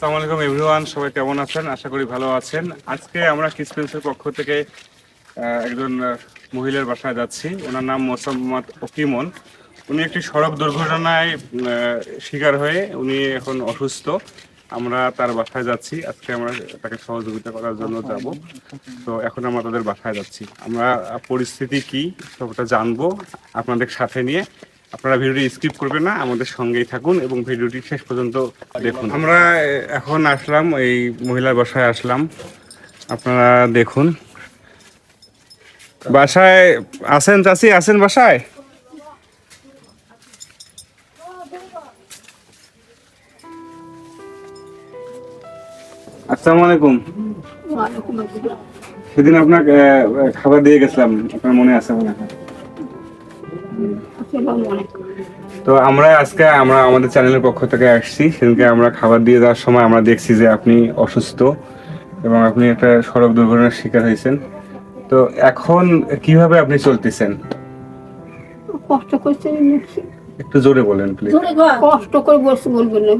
আসসালামু আলাইকুম এভরিওয়ান, সবাই কেমন আছেন? আশা করি ভালো আছেন। আজকে আমরা কিসপেন্সের পক্ষ থেকে একজন মহিলার বাসায় যাচ্ছি। ওনার নাম মোসাম্মদ ওকিমন। উনি একটি সড়ক দুর্ঘটনায় শিকার হয়ে উনি এখন অসুস্থ। আমরা তার বাসায় যাচ্ছি। আজকে আমরা তাকে সহযোগিতা করার জন্য যাব। তো এখন আমরা তাদের বাসায় যাচ্ছি। আমরা পরিস্থিতি কি সবটা জানবো আপনাদের সাথে নিয়ে। আপনারা ভিডিওটি স্কিপ করবেন না, আমাদের সঙ্গেই থাকুন এবং ভিডিওটি শেষ পর্যন্ত দেখুন। আমরা এখন আসলাম, এই মহিলার বাসায় আসলাম। আপনারা দেখুন, বাসায় আছেন চাচি? আছেন বাসায়? আসসালামু আলাইকুম। সেদিন আপনাকে খাবার দিয়ে গেছিলাম, আপনার মনে আছে মনে হয়? তো আমরা আজকে আমাদের চ্যানেলের পক্ষ থেকে আসছি। সেদিনকে আমরা খাবার দিয়ে যাওয়ার সময় আমরা দেখছি যে আপনি অসুস্থ এবং আপনি একটা সড়ক দুর্ঘটনার শিকার হয়েছেন। তো এখন কিভাবে আপনি চলতেছেন? কষ্ট করছে, একটু জোরে বলেন প্লিজ। কষ্ট করে বসে বলবেন না,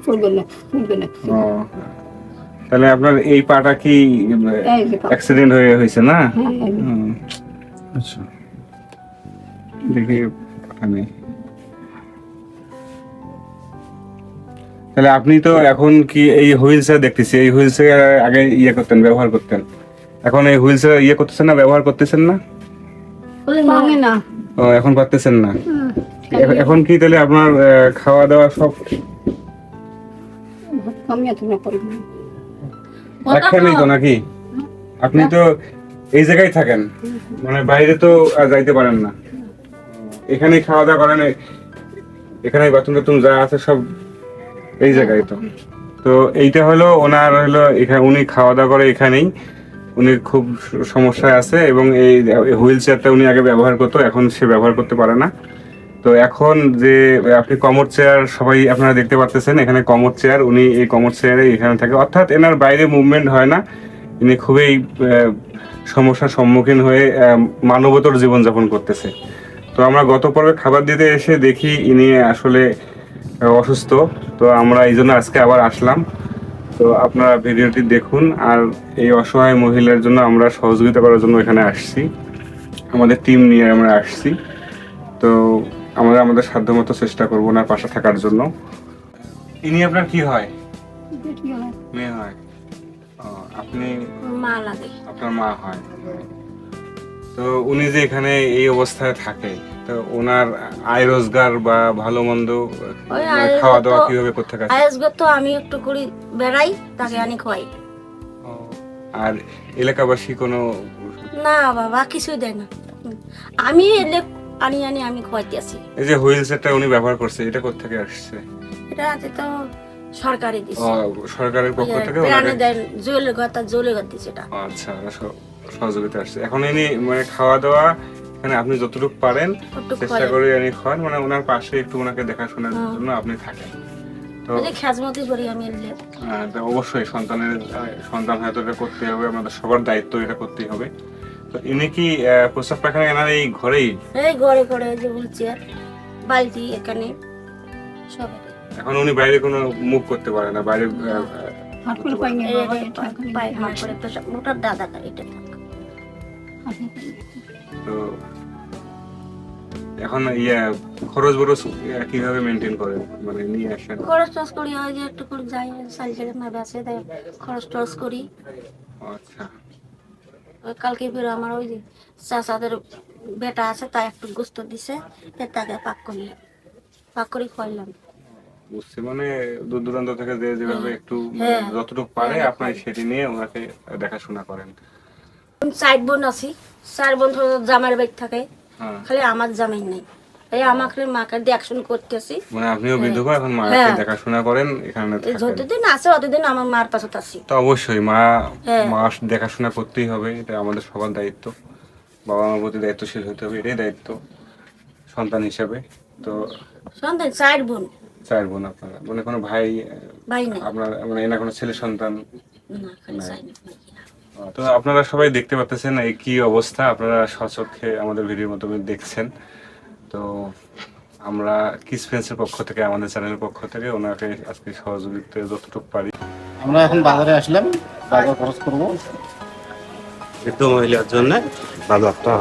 চলবেন না, শুনবেন না। তাহলে আপনার এই পাটা কি অ্যাক্সিডেন্ট হয়েছে না? আচ্ছা, দেখি আমি। তাহলে আপনি তো এখন কি এই হুইল চেয়ার দেখতেছি, এই হুইল চেয়ার আগে করতেন, ব্যবহার করতেন, এখন এই হুইল চেয়ার করতেছেন না, ব্যবহার করতেছেন না? না, ও, এখন পারতেছেন না। এখন কি তাহলে আপনার খাওয়া দাওয়া সব একখানেই তো নাকি? আপনি তো এই জায়গায় থাকেন, মানে বাইরে তো যাইতে পারেন না, এখানেই খাওয়া দাওয়া করেন, এখানে বাথরুম টাথরুম যা আছে সব এই জায়গায়। তো তো এইটা হলো ওনার হলো এখানে, উনি খাওয়া দাওয়া করে এখানেই। উনি খুব সমস্যায় আছে এবং এই হুইল চেয়ারটা উনি আগে ব্যবহার করতো, এখন সে ব্যবহার করতে পারে না। তো এখন যে আপনি কমর চেয়ার সবাই আপনারা দেখতে পাচ্ছেন, এখানে কমর চেয়ার, উনি এই কমর চেয়ারে এখানে থাকে, অর্থাৎ এনার বাইরে মুভমেন্ট হয় না। ইনি খুবই সমস্যার সম্মুখীন হয়ে মানবতর জীবনযাপন করতেছে। তো আমরা গত পর্বে খাবার দিতে এসে দেখি ইনি আসলে অসুস্থ। তো আমরা এই জন্য আজকে আবার আসলাম। তো আপনারা ভিডিওটি দেখুন। আর এই অসহায় মহিলার জন্য আমরা সহযোগিতা করার জন্য এখানে আসছি, আমাদের টিম নিয়ে আমরা আসছি। তো আমরা আমাদের সাধ্যমতো চেষ্টা করবো না পাশে থাকার জন্য। ইনি আপনার কি হয়? মেয়ে হয়। আপনি মা লাগে, আপনার মা হয়। তো উনি যে এখানে এই অবস্থায় থাকে, তো ওনার আয় রোজগার বা ভালো মন্দ খাওয়া দাওয়া কিভাবে করতে থাকে? আয় রোজগার তো আমি একটু করি, বেড়াই, তাকে আনি খাই। আর এলাকাবাসী কোনো? না বাবা, কিছুই দেয় না, আমি এলে আনি আমি খাওয়াইতে আসি। এই যে হুইল চেয়ারটা উনি ব্যবহার করছে, এটা কোথা থেকে আসছে? এটা তো সরকারি দিছে, সরকারের পক্ষ থেকে জলে দিছে এটা। আচ্ছা, সহযোগিতা আসছে। এখন ইনি মানে খাওয়া দাওয়া এখানে আপনি যতটুকু পারেন চেষ্টা করে ইনি খান, মানে ওনার পাশে একটু ওনাকে দেখাশোনার জন্য আপনি থাকেন। তো খেজমতি করি আমি এলে। অবশ্যই সন্তান হয়তো এটা করতে হবে, আমাদের সবার দায়িত্ব, এটা করতেই হবে। তো ইনি কি প্রস্রাব পায়খানা এনার এই ঘরেই? এই ঘরে ঘরে যে বলছি বালতি এখানে সব। এখন উনি বাইরে কোনো মুভ করতে পারে না, বাইরে মোটার দাদা এটা। তো এখন খরচ বরচ কিভাবে মেনটেন করেন, মানে নিয়ে আসেন? খরচ টরচ করি, ওই যে একটু করে যাই, সাইকেলে মাঝে আছে খরচ টরচ করি। আচ্ছা, ওই কালকে ফিরে আমার ওই যে চাচাদের বেটা আছে, তাই একটু গোস্ত দিছে, তাকে পাক করে খাইলাম। বুঝছি, মানে দূর দূরান্ত থেকে যেভাবে একটু যতটুকু পারে আপনি সেটি নিয়ে ওনাকে দেখাশোনা করেন। 4 বোন আছি, 4 বোন জামাইয়ের বাড়ি থাকে, খালি আমার জামাই নাই, এই আমাকে মাকে দেখাশোনা করতেছি। মানে আপনিও বিধবা, এখন মাকে দেখাশোনা করেন এখানে থাকেন। যতদিন আছে অতদিন আমার মার পাশে আছি। তো অবশ্যই মা দেখাশোনা করতেই হবে, এটা আমাদের সবার দায়িত্ব। বাবা মার প্রতি দায়িত্বশীল হতে হবে, এটাই দায়িত্ব সন্তান হিসাবে। তো সন্তান 4 বোন। 4 বোন আপনারা, মানে কোনো ভাই নেই আপনার, মানে এনা কোনো ছেলে সন্তান? না, খালি 4। তো আপনারা সবাই দেখতে পাচ্ছেন এই কি অবস্থা, আপনারা সচক্ষে আমাদের ভিডিওর মাধ্যমে দেখছেন। তো আমরা কিসপেন্সের পক্ষ থেকে, আমাদের চ্যানেলের পক্ষ থেকে ওনাকে আজকে সহযোগিতা যতটুকু পারি আমরা এখন বাজারে আসলাম, বাজার খরচ করবো। বৃদ্ধ মহিলার জন্য বাজারটা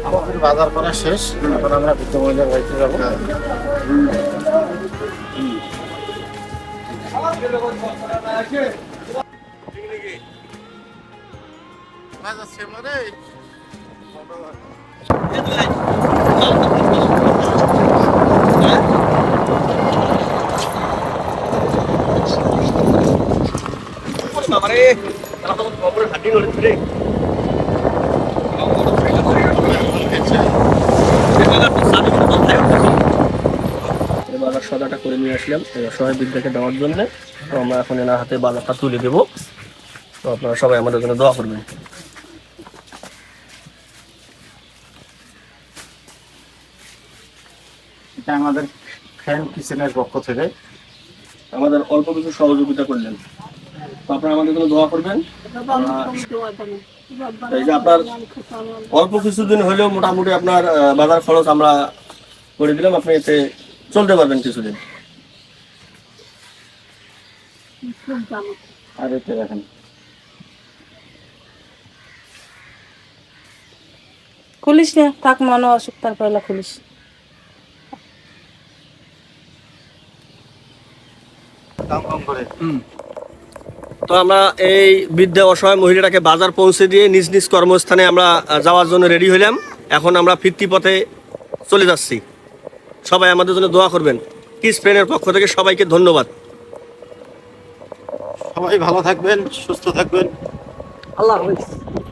আমাদের বাজার করা শেষ, এখন আমরা বৃদ্ধ মহিলার বাড়িতে যাবো। বাজার সদাটা করে নিয়ে আসলাম এই অসহায় বৃদ্ধাকে দেওয়ার জন্য। তো আমরা এখন এনার হাতে বাজারটা তুলে দেবো। তো আপনারা সবাই আমাদের জন্য দোয়া করবেন। এটা আমাদের ফ্যান কিচেনের পক্ষ থেকে আমাদের অল্প কিছু সহযোগিতা করলেন, তো আপনারা আমাদের জন্য দোয়া করবেন। এই যে আপনার অল্প কিছুদিন হলেও মোটামুটি আপনার বাজার খরচ আমরা করে দিলাম, আপনি এতে চলতে পারবেন কিছুদিন। আর এতে দেখেন খুলিস না, থাক মনে অসুখ, তারপর খুলিস। তো আমরা এই বৃদ্ধা অসহায় মহিলাটাকে বাজার পৌঁছে দিয়ে নিজ নিজ কর্মস্থানে আমরা যাওয়ার জন্য রেডি হইলাম। এখন আমরা ফিরতি পথে চলে যাচ্ছি। সবাই আমাদের জন্য দোয়া করবেন। কিস ফ্রেন্ডের পক্ষ থেকে সবাইকে ধন্যবাদ। সবাই ভালো থাকবেন, সুস্থ থাকবেন। আল্লাহ হাফেজ।